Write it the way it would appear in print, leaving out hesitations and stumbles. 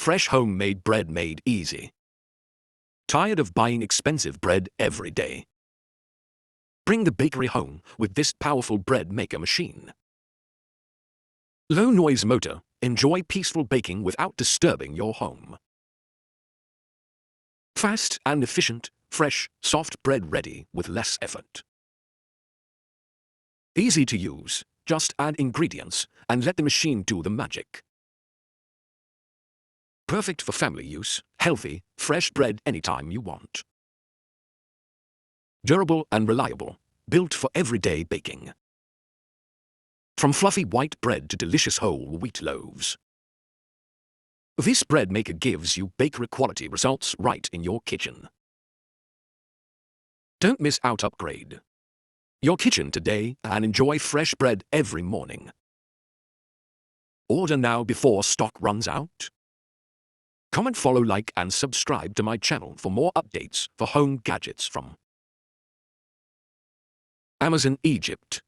Fresh homemade bread made easy. Tired of buying expensive bread every day? Bring the bakery home with this powerful bread maker machine. Low noise motor. Enjoy peaceful baking without disturbing your home. Fast and efficient, fresh, soft bread ready with less effort. Easy to use. Just add ingredients and let the machine do the magic. Perfect for family use, healthy, fresh bread anytime you want. Durable and reliable, built for everyday baking. From fluffy white bread to delicious whole wheat loaves. This bread maker gives you bakery quality results right in your kitchen. Don't miss out, upgrade your kitchen today and enjoy fresh bread every morning. Order now before stock runs out. Comment, follow, like and subscribe to my channel for more updates for home gadgets from Amazon Egypt.